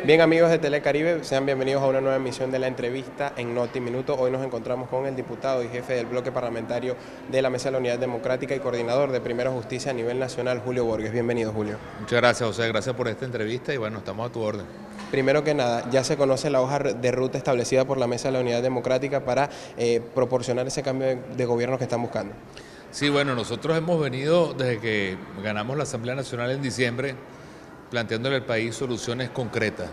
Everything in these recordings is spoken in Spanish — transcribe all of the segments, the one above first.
Bien, amigos de Telecaribe, sean bienvenidos a una nueva emisión de la entrevista en Noti Minuto. Hoy nos encontramos con el diputado y jefe del bloque parlamentario de la Mesa de la Unidad Democrática y coordinador de Primera Justicia a nivel nacional, Julio Borges. Bienvenido, Julio. Muchas gracias, José. Gracias por esta entrevista y bueno, estamos a tu orden. Primero que nada, ya se conoce la hoja de ruta establecida por la Mesa de la Unidad Democrática para proporcionar ese cambio de gobierno que están buscando. Sí, bueno, nosotros hemos venido desde que ganamos la Asamblea Nacional en diciembre planteándole al país soluciones concretas,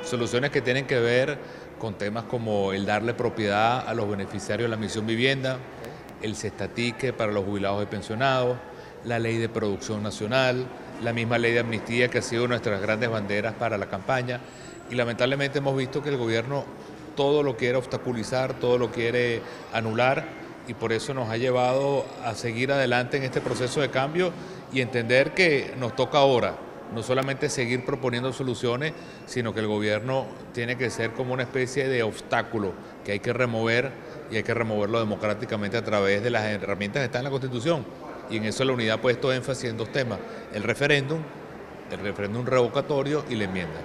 soluciones que tienen que ver con temas como el darle propiedad a los beneficiarios de la Misión Vivienda, el cestatique para los jubilados y pensionados, la ley de producción nacional, la misma ley de amnistía que ha sido nuestras grandes banderas para la campaña, y lamentablemente hemos visto que el gobierno todo lo quiere obstaculizar, todo lo quiere anular, y por eso nos ha llevado a seguir adelante en este proceso de cambio y entender que nos toca ahora no solamente seguir proponiendo soluciones, sino que el gobierno tiene que ser como una especie de obstáculo que hay que remover, y hay que removerlo democráticamente a través de las herramientas que están en la Constitución. Y en eso la unidad ha puesto énfasis en dos temas: el referéndum revocatorio y la enmienda.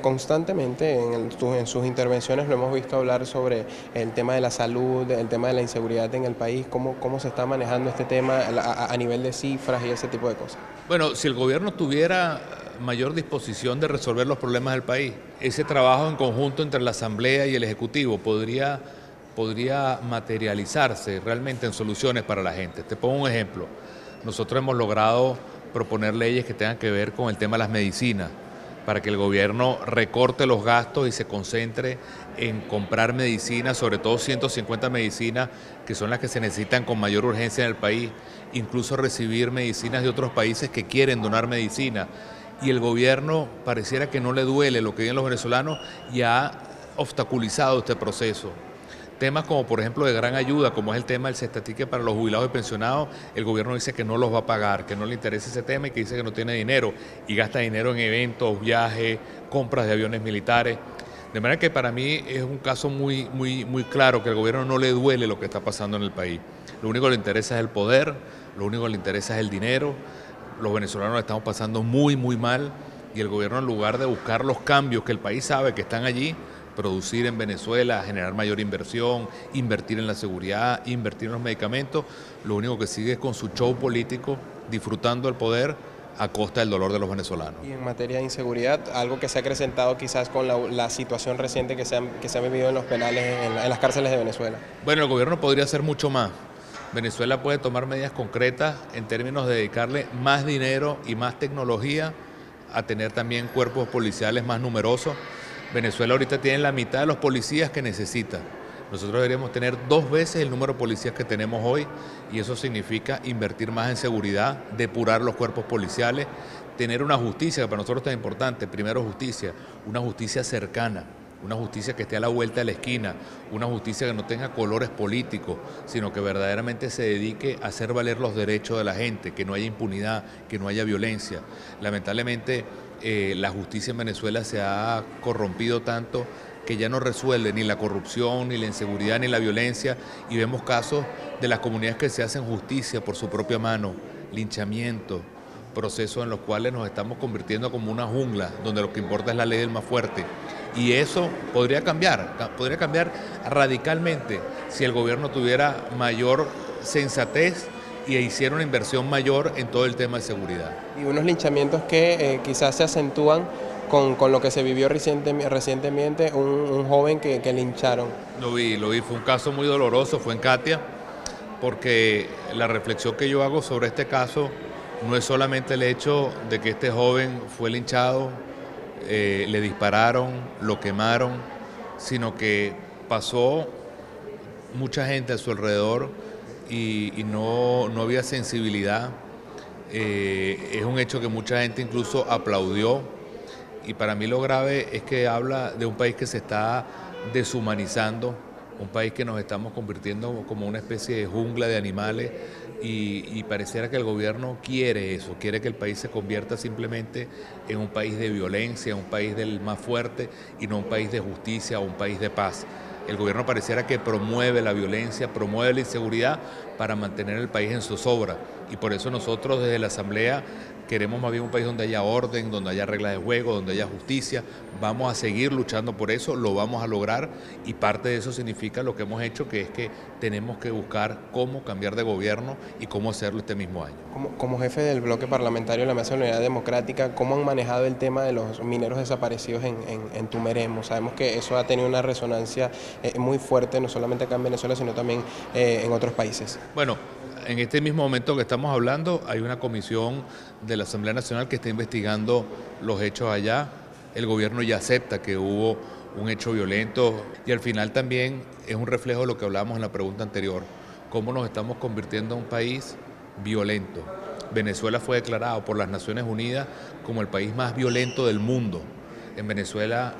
Constantemente en sus intervenciones lo hemos visto hablar sobre el tema de la salud, el tema de la inseguridad en el país, cómo se está manejando este tema a nivel de cifras y ese tipo de cosas. Bueno, si el gobierno tuviera mayor disposición de resolver los problemas del país, ese trabajo en conjunto entre la Asamblea y el Ejecutivo podría materializarse realmente en soluciones para la gente. Te pongo un ejemplo. Nosotros hemos logrado proponer leyes que tengan que ver con el tema de las medicinas, para que el gobierno recorte los gastos y se concentre en comprar medicinas, sobre todo 150 medicinas que son las que se necesitan con mayor urgencia en el país, incluso recibir medicinas de otros países que quieren donar medicina. Y el gobierno pareciera que no le duele lo que viven los venezolanos y ha obstaculizado este proceso. Temas como por ejemplo de gran ayuda, como es el tema del cestatique para los jubilados y pensionados, el gobierno dice que no los va a pagar, que no le interesa ese tema y que dice que no tiene dinero, y gasta dinero en eventos, viajes, compras de aviones militares. De manera que para mí es un caso muy claro que al gobierno no le duele lo que está pasando en el país. Lo único que le interesa es el poder, lo único que le interesa es el dinero. Los venezolanos la estamos pasando muy mal, y el gobierno, en lugar de buscar los cambios que el país sabe que están allí, producir en Venezuela, generar mayor inversión, invertir en la seguridad, invertir en los medicamentos, lo único que sigue es con su show político, disfrutando el poder a costa del dolor de los venezolanos. Y en materia de inseguridad, algo que se ha acrecentado quizás con la situación reciente que se ha vivido en los penales, en las cárceles de Venezuela. Bueno, el gobierno podría hacer mucho más. Venezuela puede tomar medidas concretas en términos de dedicarle más dinero y más tecnología a tener también cuerpos policiales más numerosos. Venezuela ahorita tiene la mitad de los policías que necesita. Nosotros deberíamos tener 2 veces el número de policías que tenemos hoy, y eso significa invertir más en seguridad, depurar los cuerpos policiales, tener una justicia que para nosotros es tan importante. Primero, justicia, una justicia cercana, una justicia que esté a la vuelta de la esquina, una justicia que no tenga colores políticos, sino que verdaderamente se dedique a hacer valer los derechos de la gente, que no haya impunidad, que no haya violencia. Lamentablemente, la justicia en Venezuela se ha corrompido tanto que ya no resuelve ni la corrupción, ni la inseguridad, ni la violencia, y vemos casos de las comunidades que se hacen justicia por su propia mano, linchamiento, procesos en los cuales nos estamos convirtiendo como una jungla, donde lo que importa es la ley del más fuerte. Y eso podría cambiar radicalmente si el gobierno tuviera mayor sensatez y hiciera una inversión mayor en todo el tema de seguridad. Y unos linchamientos que quizás se acentúan con lo que se vivió recientemente, un joven que lincharon. Lo vi, fue un caso muy doloroso, fue en Catia, porque la reflexión que yo hago sobre este caso no es solamente el hecho de que este joven fue linchado, le dispararon, lo quemaron, sino que pasó mucha gente a su alrededor y no había sensibilidad. Es un hecho que mucha gente incluso aplaudió, y para mí lo grave es que habla de un país que se está deshumanizando, un país que nos estamos convirtiendo como una especie de jungla de animales, y pareciera que el gobierno quiere eso, quiere que el país se convierta simplemente en un país de violencia, un país del más fuerte, y no un país de justicia o un país de paz. El gobierno pareciera que promueve la violencia, promueve la inseguridad para mantener el país en zozobra. Y por eso nosotros desde la Asamblea queremos más bien un país donde haya orden, donde haya reglas de juego, donde haya justicia. Vamos a seguir luchando por eso, lo vamos a lograr y parte de eso significa lo que hemos hecho, que es que tenemos que buscar cómo cambiar de gobierno y cómo hacerlo este mismo año. Como jefe del bloque parlamentario de la Mesa de la Unidad Democrática, ¿cómo han manejado el tema de los mineros desaparecidos en Tumeremo? Sabemos que eso ha tenido una resonancia muy fuerte, no solamente acá en Venezuela, sino también en otros países. Bueno, en este mismo momento que estamos hablando, hay una comisión de la Asamblea Nacional que está investigando los hechos allá. El gobierno ya acepta que hubo un hecho violento y al final también es un reflejo de lo que hablábamos en la pregunta anterior, cómo nos estamos convirtiendo en un país violento. Venezuela fue declarado por las Naciones Unidas como el país más violento del mundo. En Venezuela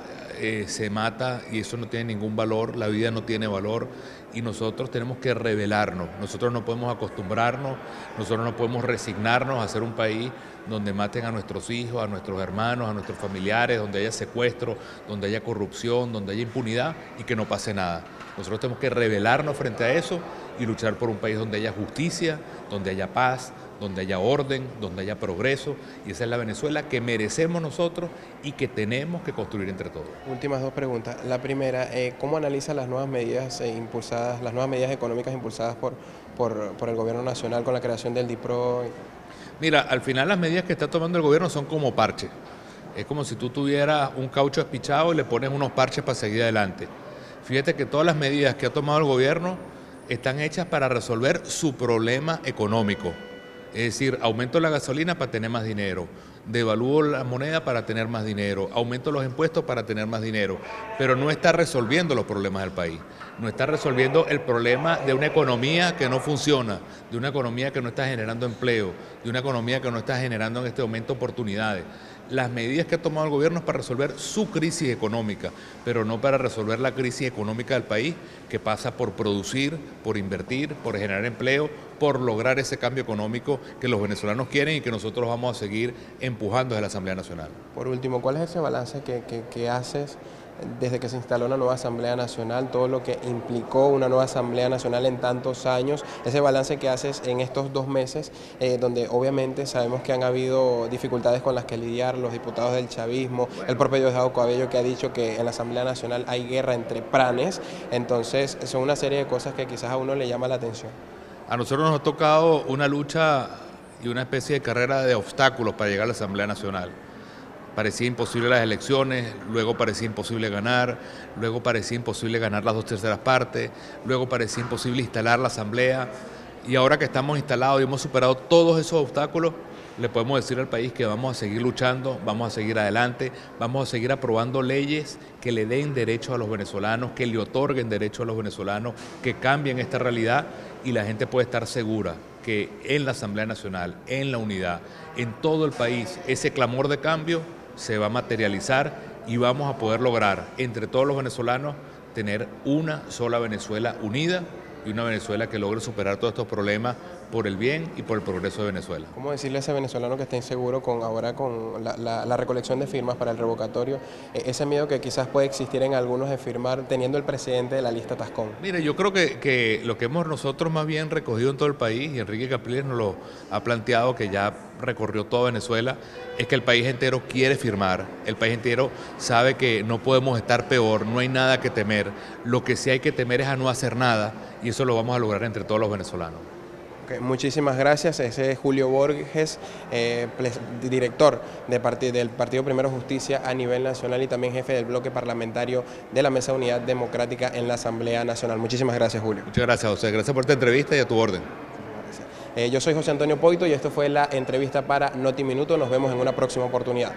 se mata y eso no tiene ningún valor, la vida no tiene valor y nosotros tenemos que rebelarnos, nosotros no podemos acostumbrarnos, nosotros no podemos resignarnos a ser un país donde maten a nuestros hijos, a nuestros hermanos, a nuestros familiares, donde haya secuestro, donde haya corrupción, donde haya impunidad y que no pase nada. Nosotros tenemos que rebelarnos frente a eso y luchar por un país donde haya justicia, donde haya paz, donde haya orden, donde haya progreso, y esa es la Venezuela que merecemos nosotros y que tenemos que construir entre todos. Últimas dos preguntas. La primera, ¿cómo analiza las nuevas medidas impulsadas, las nuevas medidas económicas impulsadas por el gobierno nacional con la creación del DIPRO? Mira, al final las medidas que está tomando el gobierno son como parches. Es como si tú tuvieras un caucho espichado y le pones unos parches para seguir adelante. Fíjate que todas las medidas que ha tomado el gobierno están hechas para resolver su problema económico. Es decir, aumento la gasolina para tener más dinero, devalúo la moneda para tener más dinero, aumento los impuestos para tener más dinero, pero no está resolviendo los problemas del país, no está resolviendo el problema de una economía que no funciona, de una economía que no está generando empleo, de una economía que no está generando en este momento oportunidades. Las medidas que ha tomado el gobierno es para resolver su crisis económica, pero no para resolver la crisis económica del país, que pasa por producir, por invertir, por generar empleo, por lograr ese cambio económico que los venezolanos quieren y que nosotros vamos a seguir empujando desde la Asamblea Nacional. Por último, ¿cuál es ese balance que haces desde que se instaló una nueva Asamblea Nacional, todo lo que implicó una nueva Asamblea Nacional en tantos años, ese balance que haces en estos 2 meses, donde obviamente sabemos que han habido dificultades con las que lidiar los diputados del chavismo, el propio Diosdado Cabello que ha dicho que en la Asamblea Nacional hay guerra entre pranes, entonces son una serie de cosas que quizás a uno le llama la atención. A nosotros nos ha tocado una lucha y una especie de carrera de obstáculos para llegar a la Asamblea Nacional. Parecía imposible las elecciones, luego parecía imposible ganar, luego parecía imposible ganar las 2/3 partes, luego parecía imposible instalar la asamblea y ahora que estamos instalados y hemos superado todos esos obstáculos, le podemos decir al país que vamos a seguir luchando, vamos a seguir adelante, vamos a seguir aprobando leyes que le den derecho a los venezolanos, que le otorguen derecho a los venezolanos, que cambien esta realidad y la gente puede estar segura que en la Asamblea Nacional, en la unidad, en todo el país, ese clamor de cambio se va a materializar y vamos a poder lograr entre todos los venezolanos tener una sola Venezuela unida y una Venezuela que logre superar todos estos problemas por el bien y por el progreso de Venezuela. ¿Cómo decirle a ese venezolano que está inseguro ahora con la recolección de firmas para el revocatorio, ese miedo que quizás puede existir en algunos de firmar teniendo el presidente de la lista Tascón? Mire, yo creo que lo que hemos nosotros más bien recogido en todo el país, y Enrique Capriles nos lo ha planteado, que ya recorrió toda Venezuela, es que el país entero quiere firmar, el país entero sabe que no podemos estar peor, no hay nada que temer, lo que sí hay que temer es a no hacer nada y eso lo vamos a lograr entre todos los venezolanos. Okay, muchísimas gracias. Ese es Julio Borges, director del Partido Primero Justicia a nivel nacional y también jefe del bloque parlamentario de la Mesa de Unidad Democrática en la Asamblea Nacional. Muchísimas gracias, Julio. Muchas gracias, José. Gracias por esta entrevista y a tu orden. Yo soy José Antonio Poito y esto fue la entrevista para Noti Minuto. Nos vemos en una próxima oportunidad.